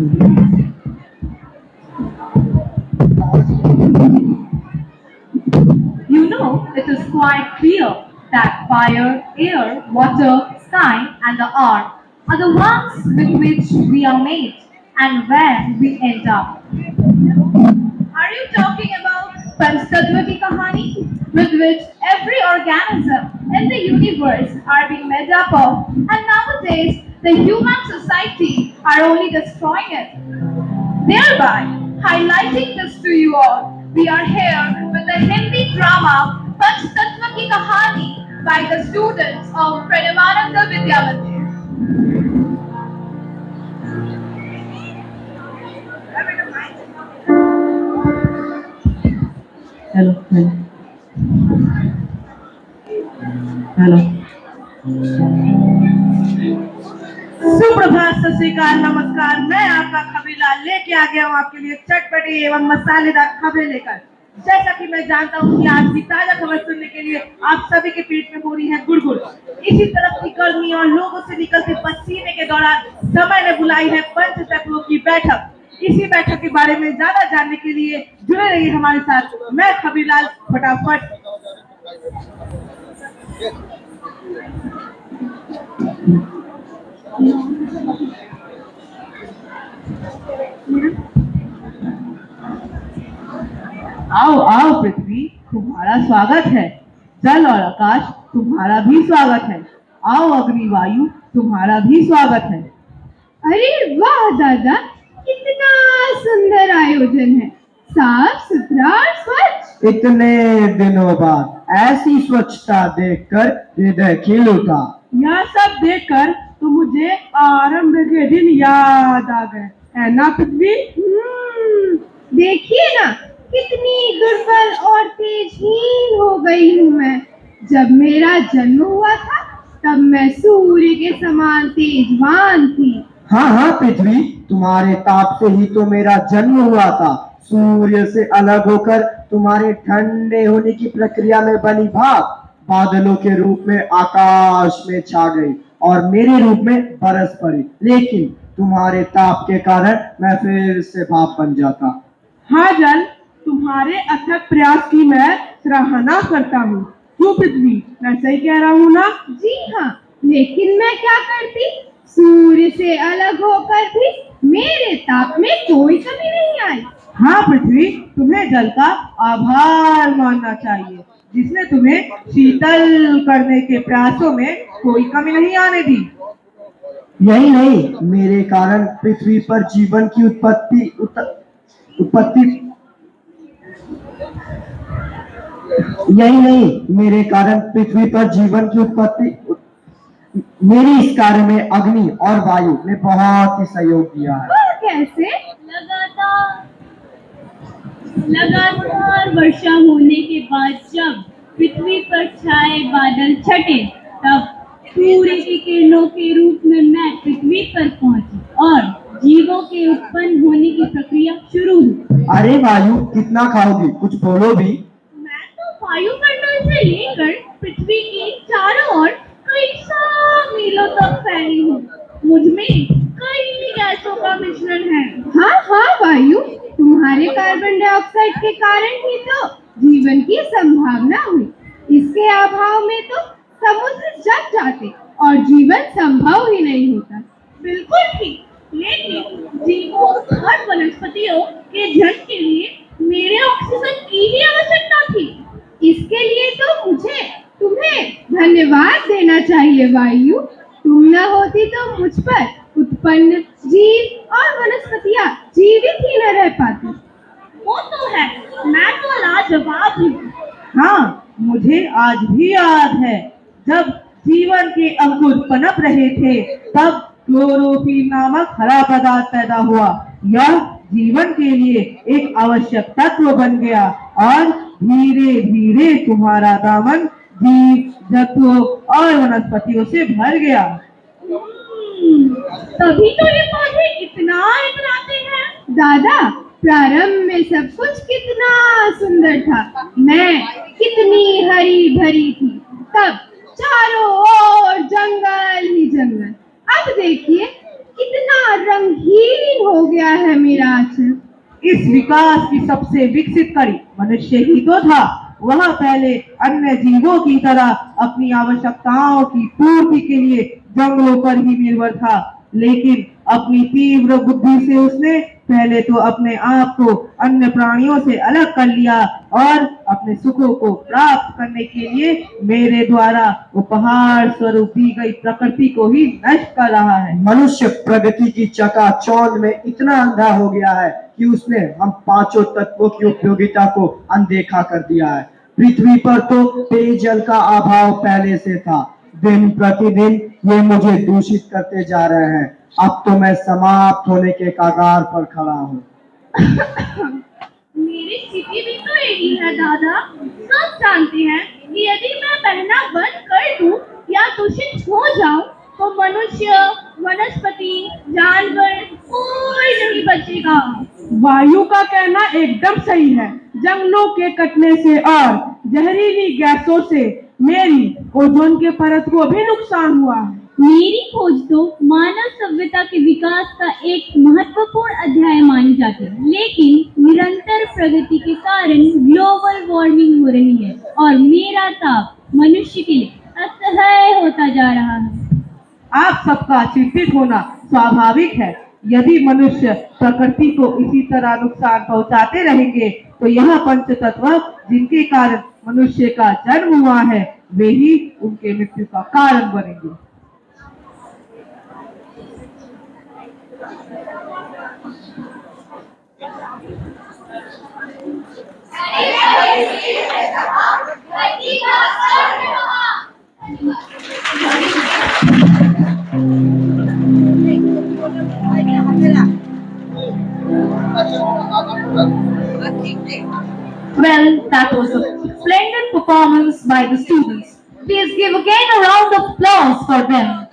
You know, it is quite clear that fire, air, water, sky, and the earth are the ones with which we are made and where we end up. Are you talking about Panchtattva ki kahani, with which every organism in the universe are being made up of, and nowadays the human society are only destroying it, thereby highlighting this to you all? We are here with the Hindi drama Panchtattva ki kahani by the students of Pranavananda Vidya Mandir. Hello hello hello. सुप्रभात, सत श्री अकाल, नमस्कार। मैं आपका खबरीलाल लेके आ गया हूँ आपके लिए चटपटी एवं मसालेदार खबरें लेकर। जैसा कि मैं जानता हूँ कि आज की ताजा खबर सुनने के लिए आप सभी के पेट में हो रही है गुड़गुड़। इसी तरह की गर्मी और लोगों से निकलते पसीने के दौरान समय ने बुलाई है पंच तत्वों की बैठक। इसी बैठक के बारे में ज्यादा जानने के लिए जुड़े रहिए हमारे साथ। मैं खबरीलाल, फटाफट। आओ आओ पृथ्वी, तुम्हारा स्वागत है। जल और आकाश, तुम्हारा भी स्वागत है। आओ अग्नि वायु, तुम्हारा भी स्वागत है। अरे वाह दादा, कितना सुंदर आयोजन है, साफ सुथरा और स्वच्छ। इतने दिनों बाद ऐसी स्वच्छता देखकर हृदय खिल उठा। यह सब देखकर तो मुझे आरंभ के दिन याद आ गए, है ना पृथ्वी? देखिए ना, कितनी दुर्बल और तेजहीन हो गई हूँ मैं। जब मेरा जन्म हुआ था तब मैं सूर्य के समान तेजवान थी। हाँ हाँ पृथ्वी, तुम्हारे ताप से ही तो मेरा जन्म हुआ था। सूर्य से अलग होकर तुम्हारे ठंडे होने की प्रक्रिया में बनी भाप बादलों के रूप में आकाश में छा गई और मेरे रूप में बरस पड़ी। लेकिन तुम्हारे ताप के कारण मैं फिर से भाप बन जाता। हाँ जल, तुम्हारे अथक प्रयास की मैं सराहना करता हूँ। क्यों पृथ्वी, मैं सही कह रहा हूँ ना? जी हाँ, लेकिन मैं क्या करती, सूर्य से अलग होकर भी मेरे ताप में कोई कमी नहीं आई। हाँ पृथ्वी, तुम्हें जल का आभार मानना चाहिए, जिसने तुम्हें शीतल करने के प्रयासों में कोई कमी नहीं आने दी। यही नहीं, मेरे कारण पृथ्वी पर जीवन की उत्पत्ति यही नहीं, मेरे कारण पृथ्वी पर जीवन की उत्पत्ति मेरे इस कार्य में अग्नि और वायु ने बहुत ही सहयोग दिया है। और कैसे? लगातार वर्षा होने के बाद जब पृथ्वी पर छाए बादल छटे, तब सूर्य की किरणों के रूप में मैं पृथ्वी पर पहुंची और जीवों के उत्पन्न होने की प्रक्रिया शुरू हुई। अरे वायु, कितना खाओगी, कुछ बोलो भी। मैं तो वायुमंडल से लेकर पृथ्वी के चारों ओर कई सौ मीलों तक फैली हूँ। मुझमें कई गैसों का मिश्रण है। हाँ हाँ वायु, तुम्हारे कार्बन डाइऑक्साइड के कारण ही तो जीवन की संभावना हुई। इसके अभाव में तो समुद्र जम जाते और जीवन संभव ही नहीं होता। बिल्कुल ठीक, लेकिन जीवों और वनस्पतियों के जन्म के लिए मेरे ऑक्सीजन की ही आवश्यकता थी। इसके लिए तो मुझे तुम्हें धन्यवाद देना चाहिए वायु। तुम न होती तो मुझ पर उत्पन्न जीव और वनस्पतियां जीवित ही न रह पाती। वो तो है, मैं तो लाजवाब हूँ। हाँ, मुझे आज भी याद है, जब जीवन के अंकुर पनप रहे थे तब क्लोरोफिल नामक हरा पदार्थ पैदा हुआ। यह जीवन के लिए एक आवश्यक तत्व बन गया और धीरे धीरे तुम्हारा दामन जीव जंतुओं और वनस्पतियों से भर गया। तभी तो ये पौधे इतना इतराते हैं। दादा, प्रारंभ में सब कुछ कितना सुंदर था। मैं कितनी हरी भरी थी, तब चारों ओर जंगल ही जंगल। अब देखिए कितना रंगीन हो गया है मेरा आचरण। इस विकास की सबसे विकसित कड़ी मनुष्य ही तो था। वह पहले अन्य जीवों की तरह अपनी आवश्यकताओं की पूर्ति के लिए जंगलों पर ही निर्भर था, लेकिन अपनी तीव्र बुद्धि से उसने पहले तो अपने आप को अन्य प्राणियों से अलग कर लिया और अपने सुखों को प्राप्त करने के लिए मेरे द्वारा उपहार स्वरूप दी गई प्रकृति को ही नष्ट कर रहा है। मनुष्य प्रगति की चकाचौंध में इतना अंधा हो गया है कि उसने हम पांचों तत्वों की उपयोगिता को अनदेखा कर दिया है। पृथ्वी पर तो पेयजल का अभाव पहले से था। दिन प्रतिदिन ये मुझे दूषित करते जा रहे हैं। अब तो मैं समाप्त होने के कगार पर खड़ा हूँ। मेरी स्थिति भी तो यही है दादा। सब जानते हैं कि यदि मैं बहना बंद कर दूं या दूषित हो जाऊं तो मनुष्य, वनस्पति, जानवर कोई नहीं बचेगा। वायु का कहना एकदम सही है। जंगलों के कटने से और जहरीली गैसों से मेरी ओजोन के परत को भी नुकसान हुआ है। मेरी खोज तो मानव सभ्यता के विकास का एक महत्वपूर्ण अध्याय मानी जाती है, लेकिन निरंतर प्रगति के कारण ग्लोबल वार्मिंग हो रही है और मेरा ताप मनुष्य के लिए असह्य होता जा रहा है। आप सबका चिंतित होना स्वाभाविक है। यदि मनुष्य प्रकृति को इसी तरह नुकसान पहुंचाते रहेंगे तो यह पंच तत्व जिनके कारण मनुष्य का जन्म हुआ है वे ही उनके मृत्यु का कारण बनेंगे। Well, that was a splendid performance by the students. Please give again a round of applause for them.